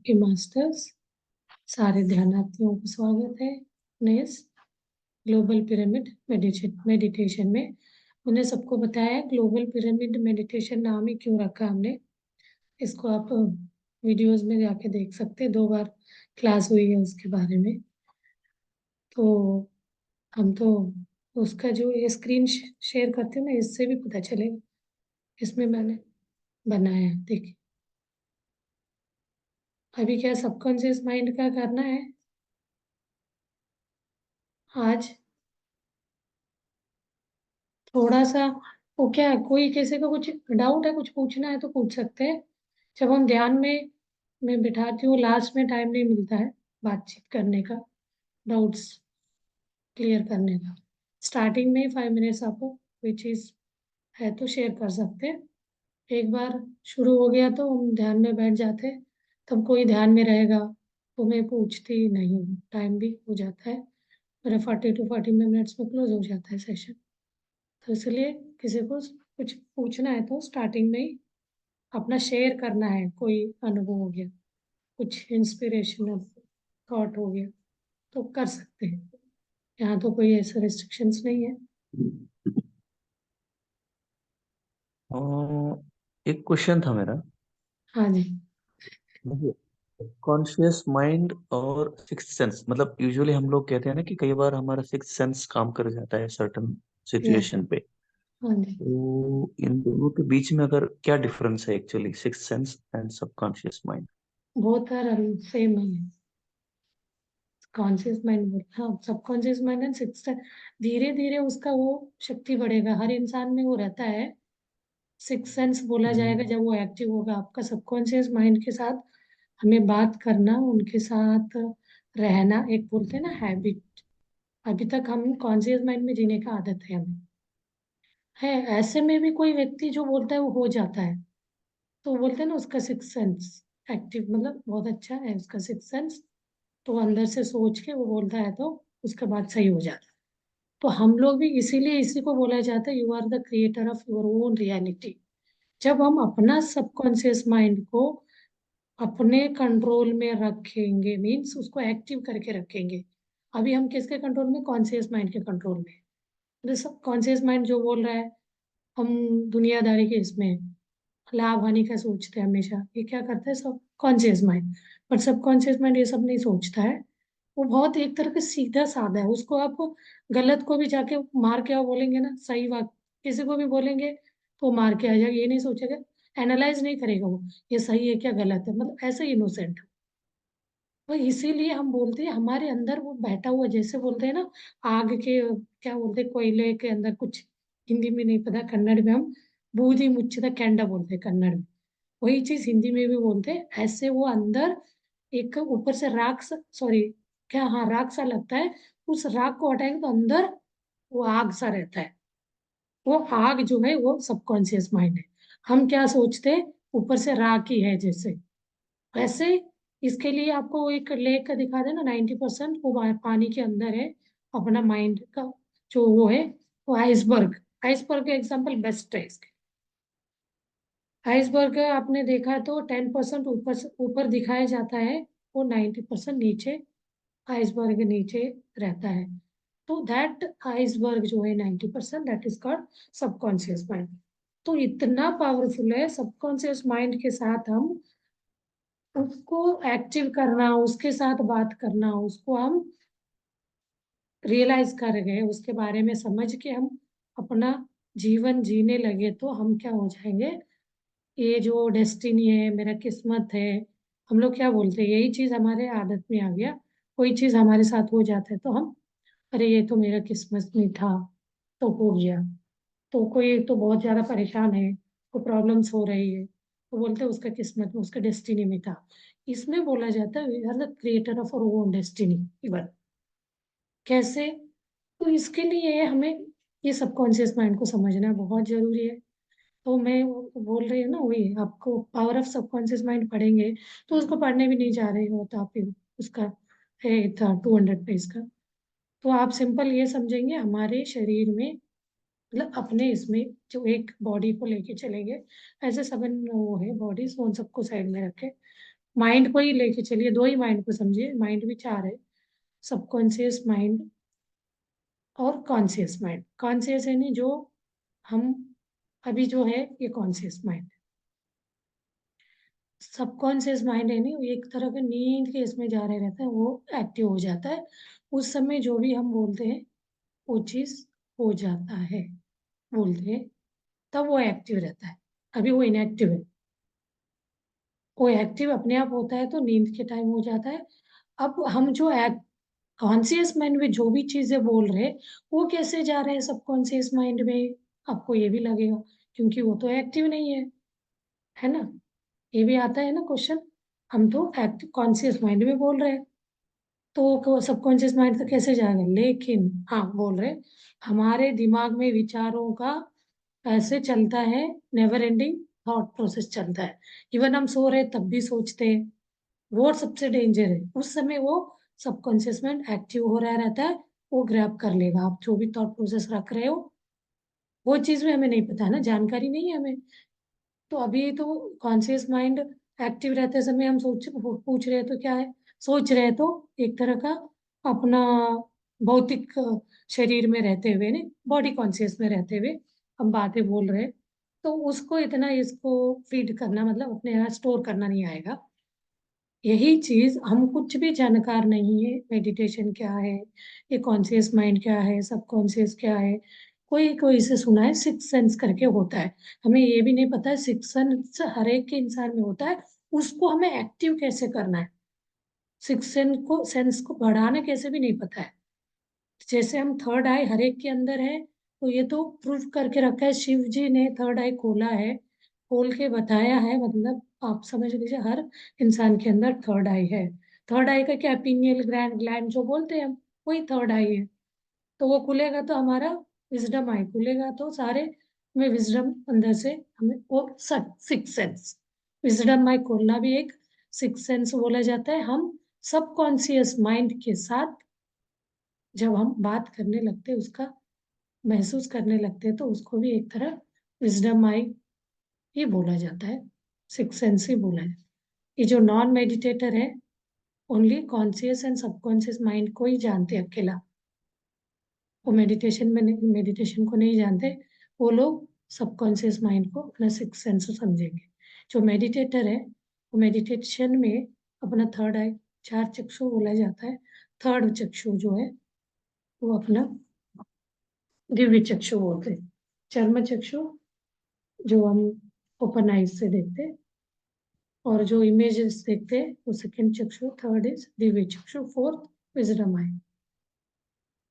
के मास्टर्स, सारे ध्यानार्थियों को स्वागत है अपने इस ग्लोबल पिरामिड मेडिटेशन में। उन्हें सबको बताया ग्लोबल पिरामिड मेडिटेशन नाम ही क्यों रखा हमने। इसको आप वीडियोस में जाके देख सकते हैं, 2 बार क्लास हुई है उसके बारे में। तो हम तो उसका जो ये स्क्रीन शेयर करते हैं ना, इससे भी पता चलेगा। इसमें मैंने बनाया है, देखिए। अभी क्या सबकॉन्शियस माइंड का करना है आज। थोड़ा सा वो क्या है, कोई किसी को कुछ डाउट है, कुछ पूछना है तो पूछ सकते हैं। जब हम ध्यान में मैं बिठाती हूँ, लास्ट में टाइम नहीं मिलता है बातचीत करने का, डाउट्स क्लियर करने का। स्टार्टिंग में ही 5 मिनट्स आपको कोई चीज़ है तो शेयर कर सकते हैं। एक बार शुरू हो गया तो हम ध्यान में बैठ जाते हैं, तब कोई ध्यान में रहेगा तो मैं पूछती ही नहीं हूँ। टाइम भी हो जाता है, मेरा 40 to 45 मिनट्स में क्लोज हो जाता है सेशन। तो इसलिए किसी को कुछ पूछना है तो स्टार्टिंग में ही अपना शेयर करना है। कोई अनुभव हो गया, कुछ इंस्पिरेशनल थॉट हो गया तो कर सकते हैं। यहाँ तो कोई ऐसा रिस्ट्रिक्शंस नहीं है। एक क्वेश्चन था मेरा। हाँ जी। कॉन्शियस माइंड और सिक्स्थ सेंस, मतलब यूजुअली हम लोग कहते हैं ना कि कई बार हमारा सिक्स्थ सेंस काम कर जाता है सर्टन यस। सिचुएशन पे। हाँ जी। तो इन दोनों के बीच में अगर क्या डिफरेंस है actually, sixth sense and subconscious mind? बहुत सारा सेम ही है। कॉन्शियस माइंड बोल, हाँ, सबकॉन्शियस माइंड एंड सिक्स, धीरे धीरे उसका वो शक्ति बढ़ेगा। हर इंसान में वो रहता है। सिक्स सेंस बोला जाएगा जब वो एक्टिव होगा आपका सबकॉन्शियस माइंड के साथ। हमें बात करना, उनके साथ रहना, एक बोलते हैं ना हैबिट। अभी तक हम कॉन्शियस माइंड में जीने का आदत है हमें, है। ऐसे में भी कोई व्यक्ति जो बोलता है वो हो जाता है, तो बोलते हैं ना उसका सिक्स सेंस एक्टिव, मतलब बहुत अच्छा है उसका सिक्स सेंस। तो अंदर से सोच के वो बोलता है तो उसके बाद सही हो जाता है। तो हम लोग भी इसीलिए इसी को बोला जाता है, you are the creator of your own reality. जब हम अपना सबकॉन्शियस माइंड को अपने कंट्रोल में रखेंगे, मीन्स उसको एक्टिव करके रखेंगे। अभी हम किसके कंट्रोल में? कॉन्शियस माइंड के कंट्रोल में। मतलब सब कॉन्शियस माइंड जो बोल रहा है, हम दुनियादारी के इसमें लाभ हानि का सोचते हैं हमेशा। ये क्या करता है? सब कॉन्शियस माइंड। पर सब कॉन्शियस माइंड ये सब नहीं सोचता है। वो बहुत एक तरह का सीधा साधा है। उसको आप गलत को भी जाके मार के आओ बोलेंगे ना, सही बात किसी को भी बोलेंगे तो मार के आ जाएगा। ये नहीं सोचेगा, एनालाइज नहीं करेगा वो, ये सही है क्या गलत है, मतलब ऐसे इनोसेंट। तो इसीलिए हम बोलते हैं हमारे अंदर वो बैठा हुआ, जैसे बोलते हैं ना आग के, क्या बोलते हैं, कोयले के अंदर कुछ, हिंदी में नहीं पता, कन्नड़ में हम बूदी मुच्चिदा कैंडा बोलते हैं कन्नड़ में। वही चीज हिंदी में भी बोलते हैं। ऐसे वो अंदर एक ऊपर से राख सॉरी, क्या, हाँ, राख सा लगता है। उस राख को हटाएंगे तो अंदर वो आग सा रहता है। वो आग जो है वो सबकॉन्शियस माइंड है। हम क्या सोचते हैं? ऊपर से राख ही है जैसे। वैसे इसके लिए आपको एक लेक का दिखा देना, 90% वो पानी के अंदर है। अपना माइंड का जो वो है, वो आइसबर्ग। आइसबर्ग का एग्जाम्पल बेस्ट है इसके। आइसबर्ग आपने देखा तो 10% ऊपर ऊपर दिखाया जाता है, वो 90% नीचे, आइसबर्ग नीचे रहता है। तो दैट आइसबर्ग जो है 90%, that is called subconscious mind. तो इतना पावरफुल है सबकॉन्शियस माइंड के साथ हम उसको एक्टिव करना, उसके साथ बात करना, उसको हम रियलाइज कर गए, उसके बारे में समझ के हम अपना जीवन जीने लगे तो हम क्या हो जाएंगे? ये जो डेस्टिनी है, मेरा किस्मत है, हम लोग क्या बोलते हैं, यही चीज हमारे आदत में आ गया। कोई चीज हमारे साथ हो जाता है तो हम, अरे ये तो मेरा किस्मत में था तो हो गया। तो कोई तो बहुत ज्यादा परेशान है, को प्रॉब्लम्स हो रही है, तो बोलते हैं उसका किस्मत में, उसका डेस्टिनी में था। इसमें बोला जाता है we are the creator of our own destiny. Even कैसे? तो इसके लिए हमें ये सबकॉन्शियस माइंड को समझना बहुत जरूरी है। तो मैं बोल रही हूँ ना, वही आपको पावर ऑफ सबकॉन्शियस माइंड पढ़ेंगे। तो उसको पढ़ने भी नहीं जा रहे हो तो आप उसका है था 200 पेज का। तो आप सिंपल ये समझेंगे, हमारे शरीर में, मतलब अपने इसमें जो एक बॉडी को लेके चलेंगे, ऐसे 7 वो है बॉडीज, उन सबको साइड में रखे। माइंड को ही लेके चलिए, दो ही माइंड को समझिए, माइंड भी चार है, सबकॉन्शियस माइंड और कॉन्शियस माइंड। कॉन्शियस यानी जो हम अभी जो है ये कॉन्शियस माइंड। सबकॉन्शियस माइंड है नहीं, एक तरह का नींद के इसमें जा रहे रहता है, वो एक्टिव हो जाता है। उस समय जो भी हम बोलते हैं वो चीज हो जाता है, बोलते हैं, तब वो एक्टिव रहता है। अभी वो इनएक्टिव है। वो एक्टिव अपने आप होता है तो नींद के टाइम हो जाता है। अब हम जो कॉन्शियस माइंड में जो भी चीजें बोल रहे हैं वो कैसे जा रहे हैं सबकॉन्शियस माइंड में, आपको ये भी लगेगा, क्योंकि वो तो एक्टिव नहीं है ना। ये भी आता है ना क्वेश्चन। हम तो एक्टिव कॉन्शियस माइंड में बोल रहे हैं, तो सबकॉन्शियस माइंड तक कैसे जाएगा। लेकिन हाँ बोल रहे, हमारे दिमाग में विचारों का ऐसे चलता है, नेवर एंडिंग थॉट प्रोसेस चलता है। इवन हम सो रहे तब भी सोचते हैं, वो सबसे डेंजर है। उस समय वो सबकॉन्शियस माइंड एक्टिव हो रहा रहता है, वो ग्रैब कर लेगा आप जो भी थॉट प्रोसेस रख रहे हो। वो चीज में हमें नहीं पता है ना, जानकारी नहीं है हमें। तो अभी तो कॉन्शियस माइंड एक्टिव रहते समय हम पूछ रहे हैं तो क्या है, सोच रहे हैं तो एक तरह का अपना भौतिक शरीर में रहते हुए, नहीं बॉडी कॉन्शियस में रहते हुए हम बातें बोल रहे हैं। तो उसको इतना इसको फीड करना, मतलब अपने यहाँ स्टोर करना नहीं आएगा। यही चीज हम कुछ भी जानकार नहीं है, मेडिटेशन क्या है, ये कॉन्शियस माइंड क्या है, सबकॉन्शियस क्या है, कोई कोई से सुना है सिक्स सेंस करके होता है। हमें ये भी नहीं पता है सिक्स सेंस हर एक के इंसान में होता है, उसको हमें एक्टिव कैसे करना है, सिक्स सेंस को बढ़ाना कैसे भी नहीं पता है। जैसे हम थर्ड आई हर एक के अंदर है, तो ये तो प्रूव करके रखा है, शिव जी ने थर्ड आई खोला है, खोल के बताया है, मतलब आप समझ लीजिए हर इंसान के अंदर थर्ड आई है। थर्ड आई का क्या, पीनियल ग्लैंड ग्लैंड जो बोलते हैं हम, वही थर्ड आई है। तो वो खुलेगा तो हमारा विजडम आई खुलेगा, तो सारे में विजडम अंदर से हमें वो सिक्स सेंस, विजडम आई खोलना भी एक सिक्स सेंस बोला जाता है। हम सबकॉन्शियस माइंड के साथ जब हम बात करने लगते हैं, उसका महसूस करने लगते हैं, तो उसको भी एक तरह विजडम आई ही बोला जाता है, सिक्स सेंस ही बोला है। ये जो नॉन मेडिटेटर है, only conscious and subconscious mind को ही जानते हैं अकेला, वो मेडिटेशन में मेडिटेशन को नहीं जानते। वो लोग सबकॉन्शियस माइंड को अपना सिक्स सेंस समझेंगे। जो मेडिटेटर है वो मेडिटेशन में अपना थर्ड आई, चार चक्षु बोला जाता है, थर्ड चक्षु जो है वो अपना दिव्य चक्षु बोलते हैं। चर्म चक्षु जो हम ओपन आइज से देखते हैं, और जो इमेजेस देखते हैं वो सेकंड चक्षु, थर्ड इज दिव्य चक्षु, फोर्थ विजडम आई,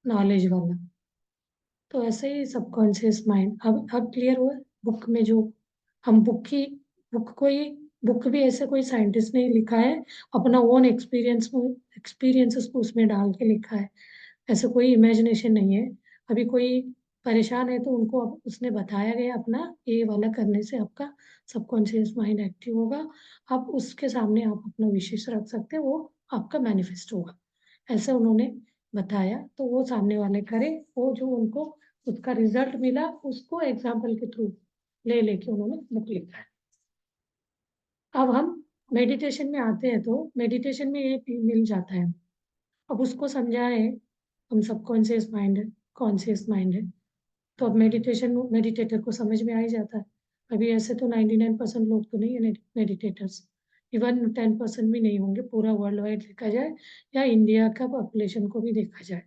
नॉलेज वाला। तो ऐसे ही सबकॉन्शियस माइंड अब क्लियर हुआ। बुक में जो हम बुक को ही, बुक भी ऐसे कोई साइंटिस्ट ने लिखा है, अपना ओन एक्सपीरियंसेस को उसमें डाल के लिखा है, ऐसे कोई इमेजिनेशन नहीं है। अभी कोई परेशान है तो उनको अब उसने बताया गया अपना ये वाला करने से आपका सबकॉन्शियस माइंड एक्टिव होगा, आप उसके सामने आप अपना विशेष रख सकते हैं, वो आपका मैनिफेस्ट होगा, ऐसे उन्होंने बताया। तो वो सामने वाले करे, वो जो उनको उसका रिजल्ट मिला उसको एग्जाम्पल के थ्रू ले लेके उन्होंने बुक लिखा है। अब हम मेडिटेशन में आते हैं, तो मेडिटेशन में ये मिल जाता है। अब उसको समझाए हम सबकॉन्शियस माइंड है, कॉन्शियस माइंड है, तो अब मेडिटेशन मेडिटेटर को समझ में आ ही जाता है। अभी ऐसे तो 99% लोग तो नहीं है मेडिटेटर्स, इवन 10% भी नहीं होंगे पूरा वर्ल्ड वाइड देखा जाए, या इंडिया का पॉपुलेशन को भी देखा जाए,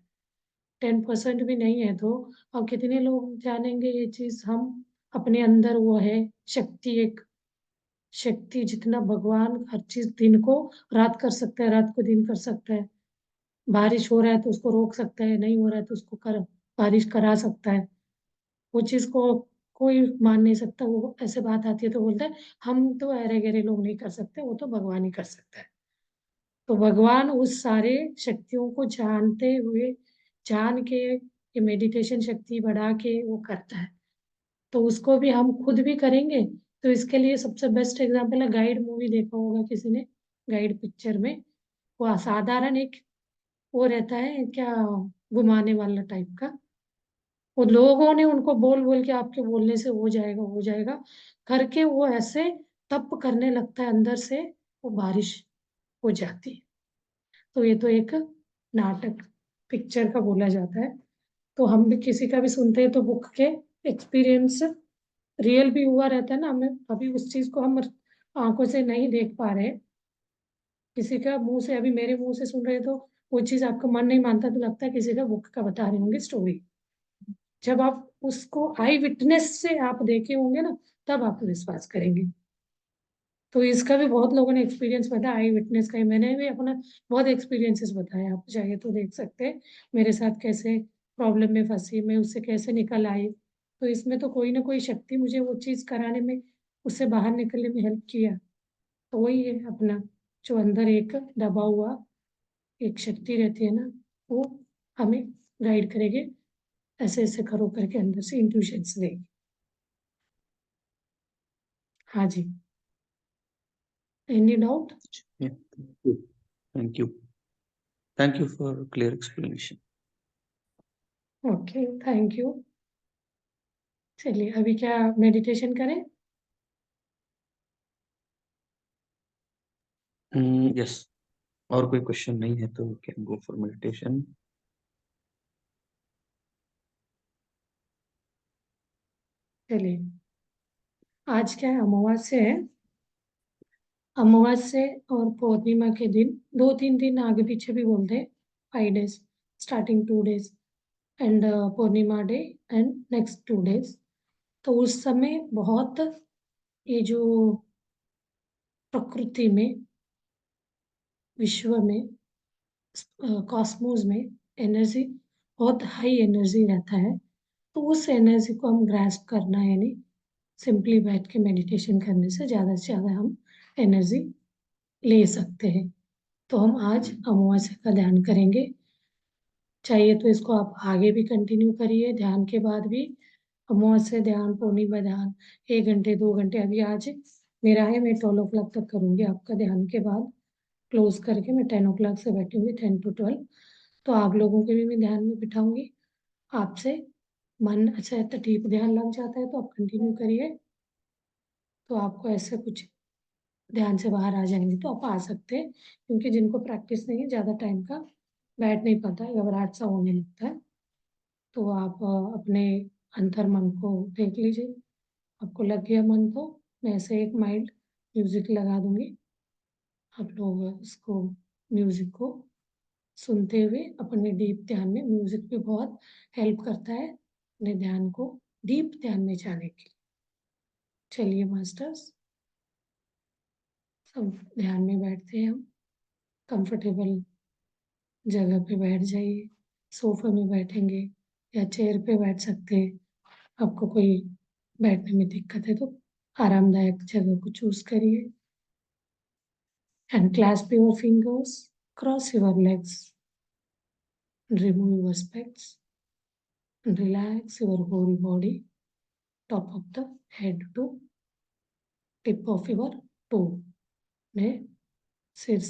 10% भी नहीं है तो अब कितने लोग जानेंगे ये चीज। हम अपने अंदर वो है शक्ति, एक शक्ति, जितना भगवान हर चीज दिन को रात कर सकता है, रात को दिन कर सकता है, बारिश हो रहा है तो उसको रोक सकता है, नहीं हो रहा है तो उसको बारिश करा सकता है। वो चीज को कोई मान नहीं सकता। वो ऐसे बात आती है तो बोलता है हम तो अरे गहरे लोग नहीं कर सकते, वो तो भगवान ही कर सकता है। तो भगवान उस सारे शक्तियों को जानते हुए, जान के ये मेडिटेशन शक्ति बढ़ा के वो करता है, तो उसको भी हम खुद भी करेंगे। तो इसके लिए सबसे बेस्ट एग्जाम्पल है, गाइड मूवी देखा होगा किसी ने, गाइड पिक्चर में वो असाधारण एक वो रहता है क्या, घुमाने वाला टाइप का, वो लोगों ने उनको बोल बोल के आपके बोलने से हो जाएगा हो जाएगा करके वो ऐसे तप करने लगता है अंदर से, वो बारिश हो जाती है। तो ये तो एक नाटक पिक्चर का बोला जाता है। तो हम भी किसी का भी सुनते हैं तो बुक के एक्सपीरियंस रियल भी हुआ रहता है ना, हमें अभी उस चीज को हम आंखों से नहीं देख पा रहे, किसी का मुंह से, अभी मेरे मुंह से सुन रहे तो वो चीज आपका मन नहीं मानता, तो लगता है किसी का बुक का बता रहे होंगे स्टोरी। जब आप उसको आई विटनेस से आप देखे होंगे ना, तब आप विश्वास करेंगे। तो इसका भी बहुत लोगों ने एक्सपीरियंस बताया, आई विटनेस का ही। मैंने भी अपना बहुत एक्सपीरियंसेस बताया, आप चाहे तो देख सकते हैं मेरे साथ कैसे प्रॉब्लम में फंसी, मैं उससे कैसे निकल आई। तो इसमें तो कोई ना कोई शक्ति मुझे वो चीज कराने में, उससे बाहर निकलने में हेल्प किया। तो वही है अपना, जो अंदर एक दबा हुआ एक शक्ति रहती है ना, वो हमें गाइड करेगी, ऐसे ऐसे करो करके अंदर से इंट्यूशंस देगी। हाँ जी, any doubt? Yeah, thank you. Thank you. Thank you for clear explanation. Okay, thank you. चलिए अभी क्या मेडिटेशन करें? Yes. और कोई क्वेश्चन नहीं है तो कैन गो फॉर मेडिटेशन। चलिए, आज क्या है, अमावस्या है। अमावस्या और पूर्णिमा के दिन, 2-3 दिन आगे पीछे भी बोलते हैं, 5 days, starting 2 days and Purnima day and next 2 days। तो उस समय बहुत, ये जो प्रकृति में, विश्व में, कॉस्मोस में एनर्जी, बहुत हाई एनर्जी रहता है। तो उस एनर्जी को हम ग्रास्प करना है, यानी सिंपली बैठ के मेडिटेशन करने से ज़्यादा हम एनर्जी ले सकते हैं। तो हम आज अमावस्या का ध्यान करेंगे। चाहिए तो इसको आप आगे भी कंटिन्यू करिए, ध्यान के बाद भी अमावस्या ध्यान, पूर्णिमा ध्यान, 1 घंटे 2 घंटे। अभी आज मेरा है, मैं 12 o'clock तक करूंगी आपका ध्यान के बाद क्लोज करके मैं 10 o'clock से बैठूंगी, 10 to 12। तो आप लोगों के भी मैं ध्यान में बिठाऊंगी। आपसे मन अच्छा है तो डीप ध्यान लग जाता है तो आप कंटिन्यू करिए। तो आपको ऐसे कुछ ध्यान से बाहर आ जाएंगे तो आप आ सकते हैं, क्योंकि जिनको प्रैक्टिस नहीं है, ज़्यादा टाइम का बैठ नहीं पाता है, घबराहट सा होने लगता है, तो आप अपने अंतर मन को देख लीजिए। आपको लग गया मन तो मैं ऐसे एक माइल्ड म्यूजिक लगा दूंगी, आप लोग उसको, म्यूजिक को सुनते हुए अपने डीप ध्यान में, म्यूजिक भी बहुत हेल्प करता है अपने ध्यान को डीप ध्यान में जाने के लिए। चलिए मास्टर्स, सब ध्यान में बैठते हैं हम। कंफर्टेबल जगह पे बैठ जाइए, सोफे में बैठेंगे या चेयर पे बैठ सकते हैं। आपको कोई बैठने में दिक्कत है तो आरामदायक जगह को चूज करिए। And clasp your fingers, cross your legs, remove your specs, and relax your whole body, top of the head to tip of your toe में, सिर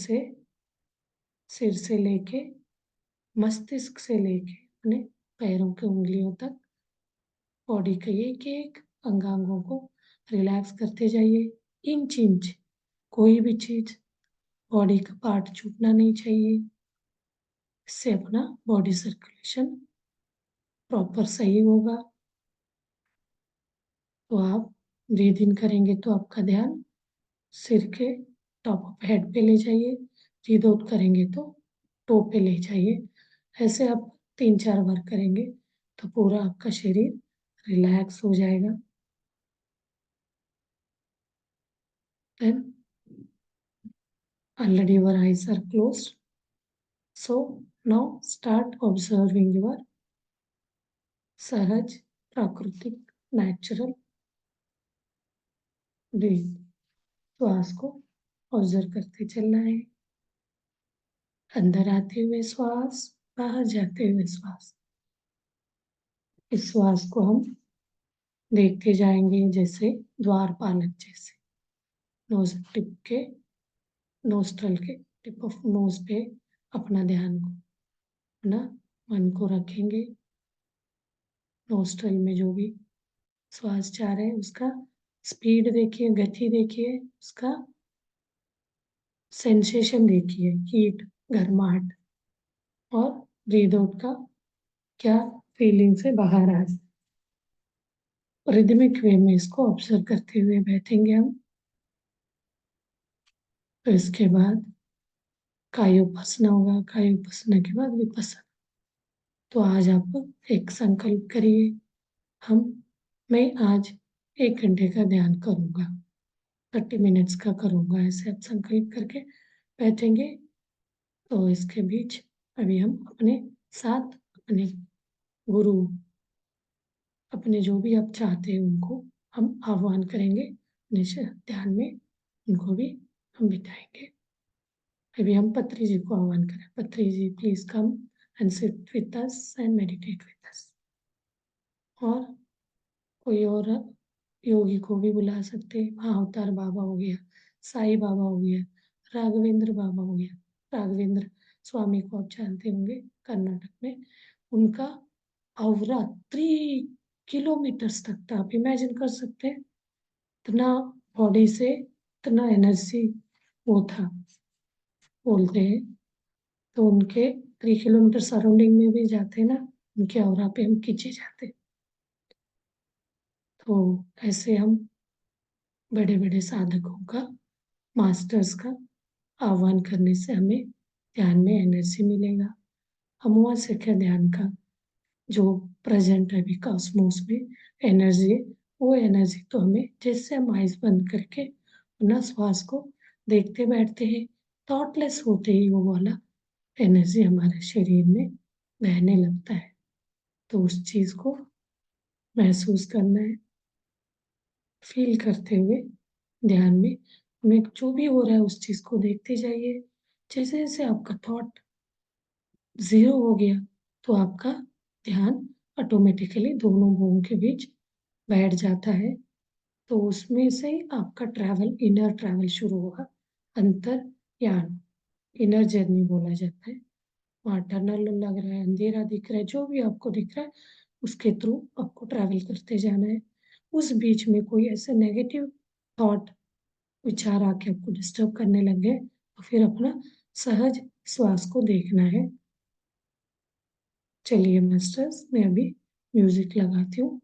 से लेके मस्तिष्क से लेके अपने पैरों के उंगलियों तक बॉडी के एक एक अंगांगों को रिलैक्स करते जाइए, इंच इंच। कोई भी चीज, बॉडी का पार्ट छूटना नहीं चाहिए। इससे अपना बॉडी सर्कुलेशन प्रॉपर सही होगा। तो आप ब्रीद इन करेंगे तो आपका ध्यान सिर के टॉप ऑफ हेड पे ले जाइए, ब्रीद आउट करेंगे तो टो पे ले जाइए। ऐसे आप 3-4 बार करेंगे तो पूरा आपका शरीर रिलैक्स हो जाएगा। Then already your eyes are closed, so now start observing your सहज, प्राकृतिक, नेचुरल ब्रीथ। श्वास को ऑब्जर्व करते चलना है। अंदर आते हुए श्वास, बाहर जाते हुए श्वास। इस श्वास को हम देखते जाएंगे जैसे द्वारपालक जैसे, नोज टिप के, नोस्ट्रल के टिप ऑफ नोज पे अपना ध्यान को, अपना मन को रखेंगे। नोस्ट्रल में जो भी श्वास जा रहा है उसका स्पीड देखिए, गति देखिए उसका, सेंसेशन देखिए, हीट, गर्माहट, और ब्रीद आउट का क्या फीलिंग से बाहर आ जाए। रिदमिक वे में इसको ऑब्जर्व करते हुए बैठेंगे हम। तो इसके बाद कायोपासना होगा, कायोपासना के बाद विपස්සना। तो आज आप एक संकल्प करिए, हम मैं आज 1 घंटे का ध्यान करूंगा, 30 मिनट्स का करूंगा, ऐसे आप संकल्प करके बैठेंगे। तो इसके बीच अभी हम अपने साथ अपने गुरु, अपने जो भी आप चाहते हैं उनको हम आह्वान करेंगे, अपने ध्यान में उनको भी हम बिठाएंगे। अभी हम पत्री जी को आह्वान करें। Patri ji, please come and sit with us and meditate with us. और कोई और योगी को भी बुला सकते हैं। महाअवतार बाबा हो गया, साईं बाबा हो गया, राघवेंद्र बाबा हो गया। राघवेंद्र स्वामी को आप जानते होंगे, कर्नाटक में। उनका औरा 3 किलोमीटर्स तक था। आप इमेजिन कर सकते हैं, इतना बॉडी से इतना एनर्जी वो था, बोलते हैं। तो उनके 3 किलोमीटर सराउंडिंग में भी जाते ना, उनके औरा पे हम खींचे जाते। तो ऐसे हम बड़े बड़े साधकों का, मास्टर्स का आह्वान करने से हमें ध्यान में एनर्जी मिलेगा। अमावस्या के ध्यान का जो प्रेजेंट है अभी कॉस्मोस में एनर्जी है, वो एनर्जी तो हमें जैसे हम आइज बंद करके अपना श्वास को देखते बैठते हैं, थॉटलेस होते ही वो वाला एनर्जी हमारे शरीर में बहने लगता है। तो उस चीज को महसूस करना है, फील करते हुए ध्यान में हमें जो भी हो रहा है उस चीज को देखते जाइए। जैसे जैसे आपका थॉट जीरो हो गया तो आपका ध्यान ऑटोमेटिकली दोनों भुवों के बीच बैठ जाता है। तो उसमें से ही आपका ट्रैवल, इनर ट्रैवल शुरू होगा। अंतर्यान, इनर जर्नी बोला जाता है। वहाँ टनल लग रहा है, अंधेरा दिख रहा है, जो भी आपको दिख रहा है उसके थ्रू आपको ट्रैवल करते जाना है। उस बीच में कोई ऐसे नेगेटिव थॉट, विचार आके आपको डिस्टर्ब करने लग गए तो फिर अपना सहज श्वास को देखना है। चलिए मास्टर्स, मैं अभी म्यूजिक लगाती हूँ।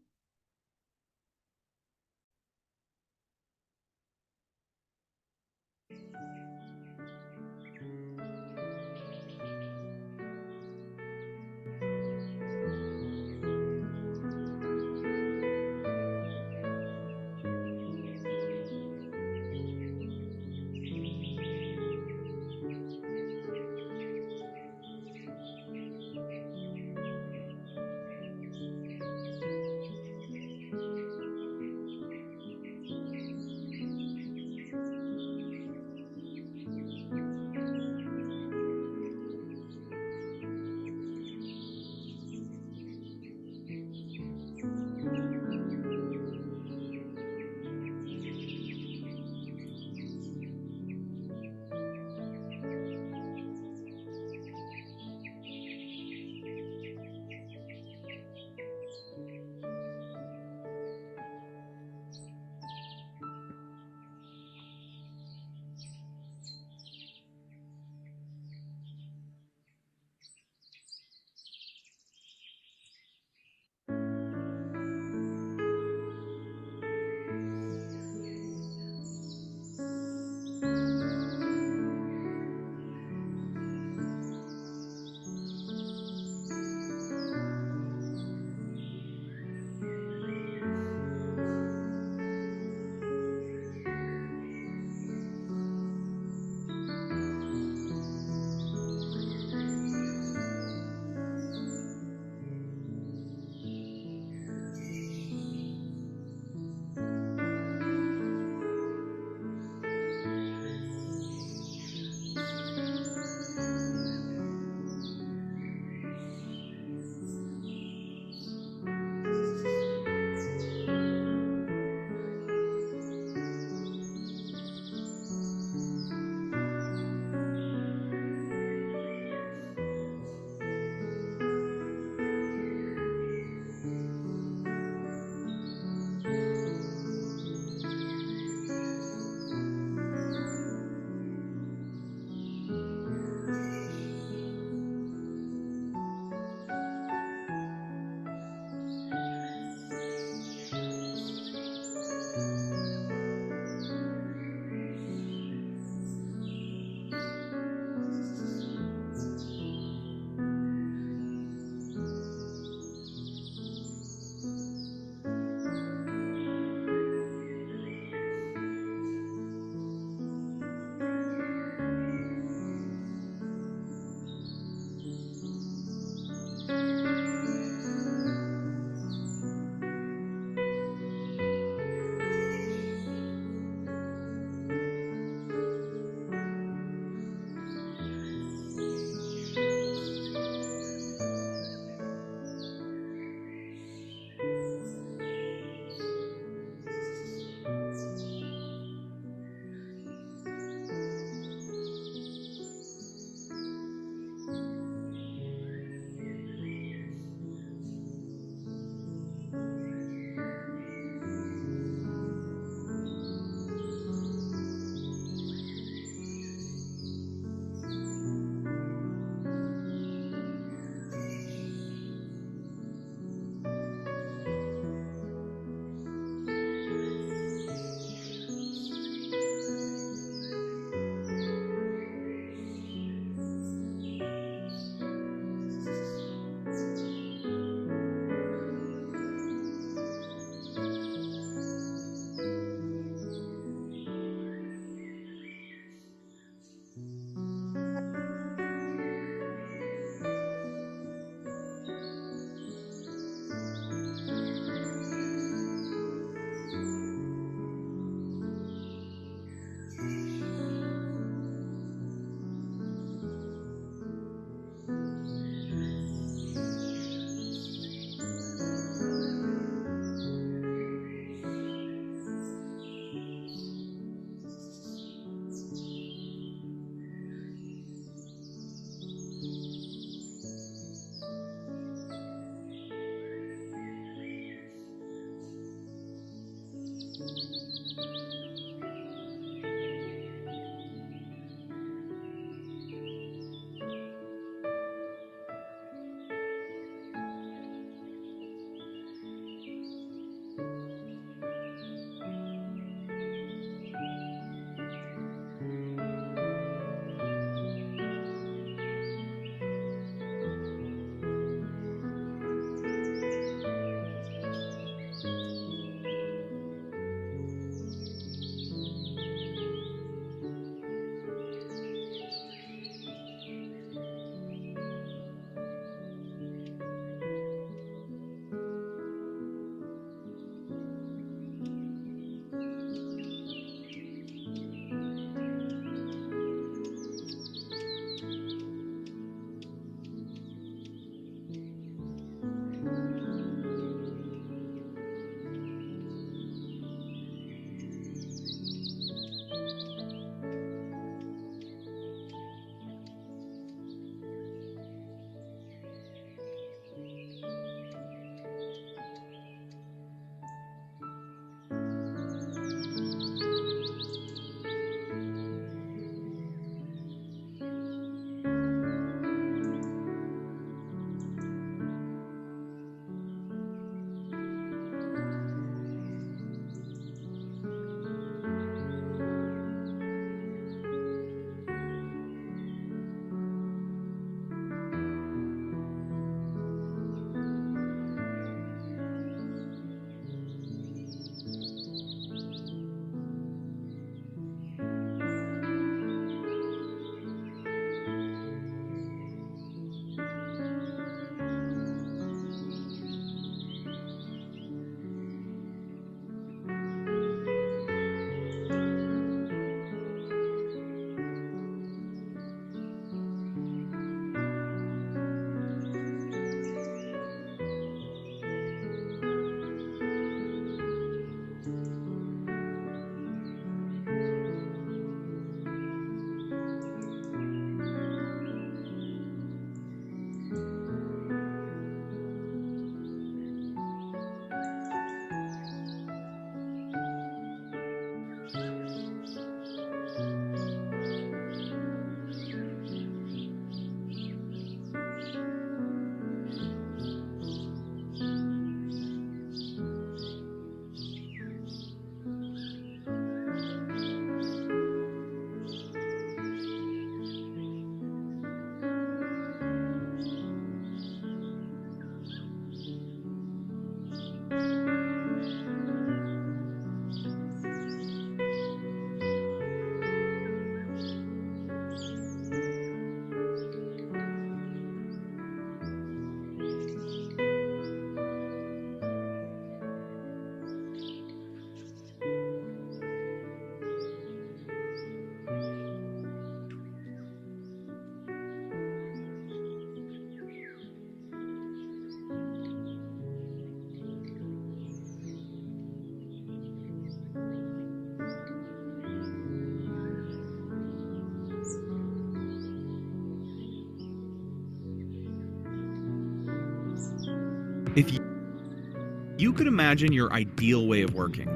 you could imagine your ideal way of working,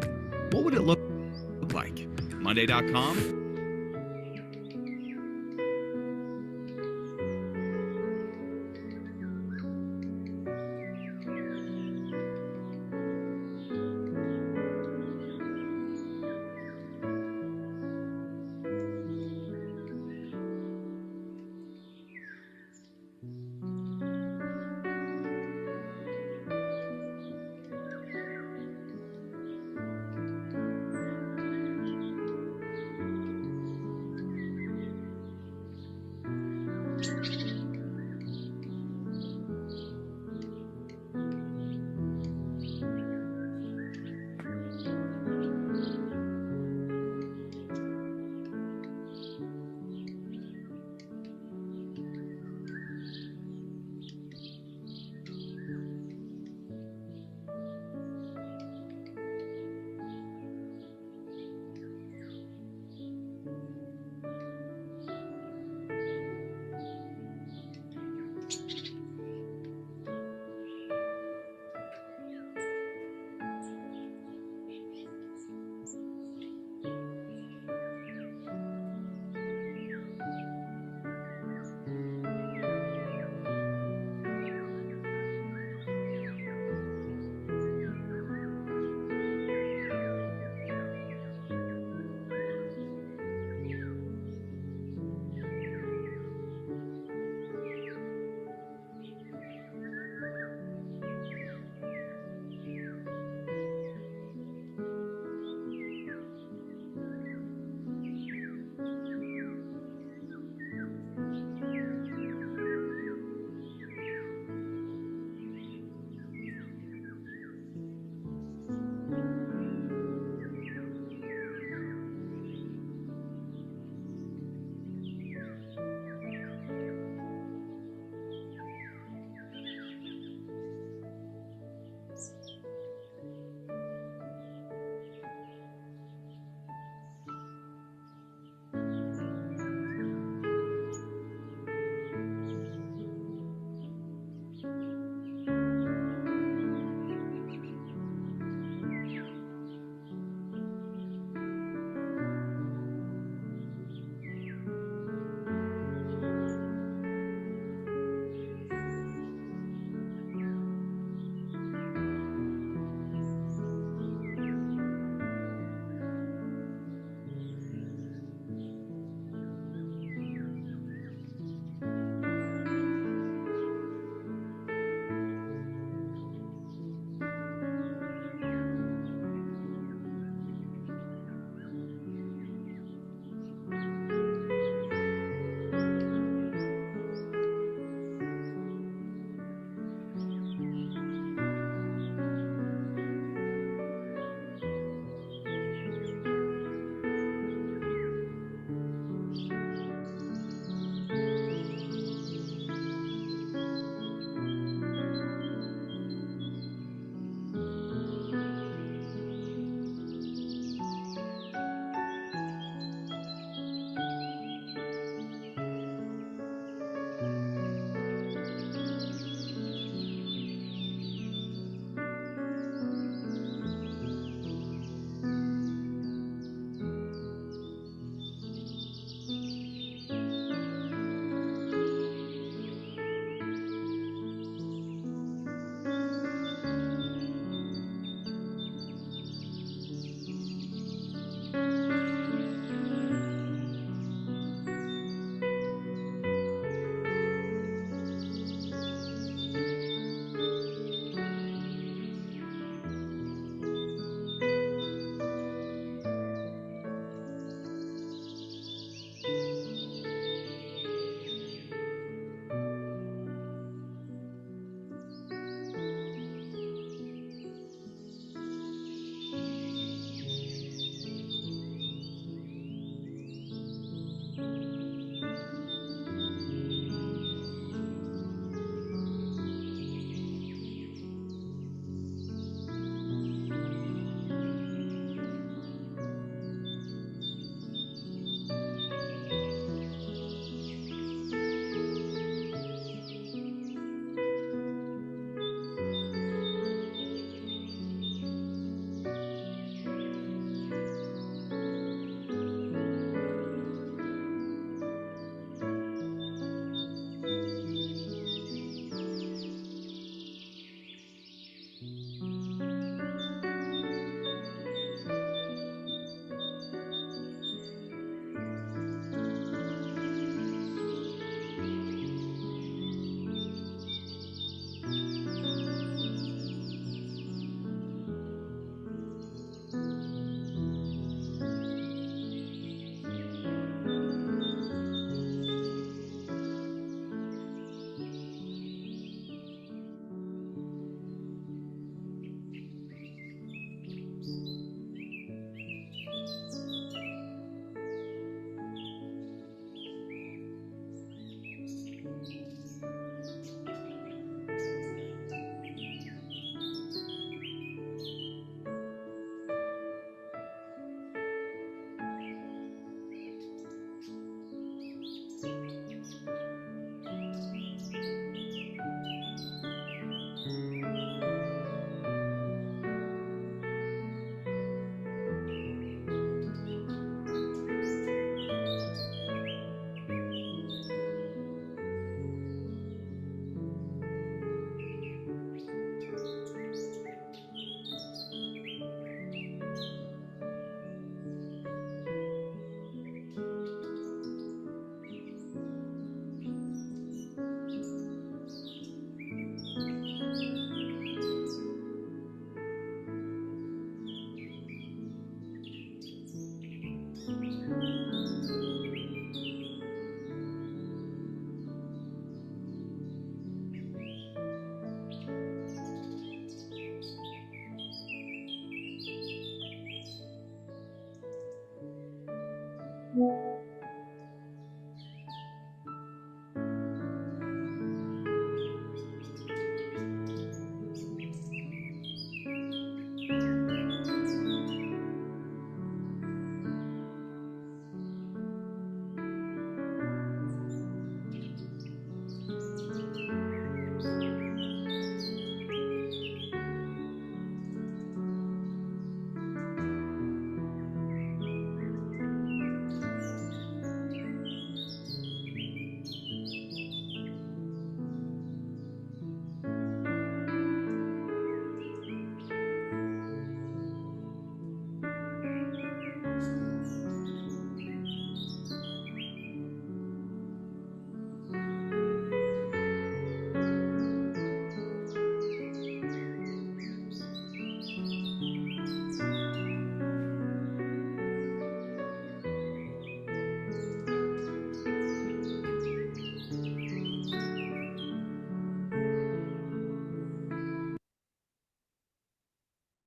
what would it look like? Monday.com?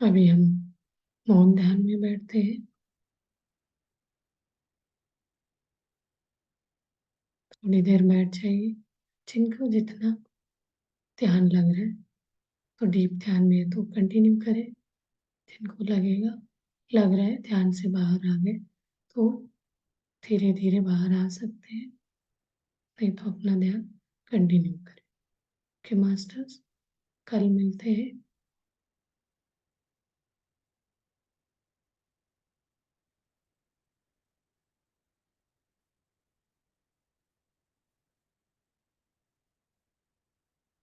अभी हम मौन ध्यान में बैठते हैं। थोड़ी देर बैठ जाइए। जिनको जितना ध्यान लग रहा है तो डीप ध्यान में है तो कंटिन्यू करें। जिनको लग रहा है ध्यान से बाहर आ गए तो धीरे धीरे बाहर आ सकते हैं, नहीं तो अपना ध्यान कंटिन्यू करें। ओके मास्टर्स, कल मिलते हैं।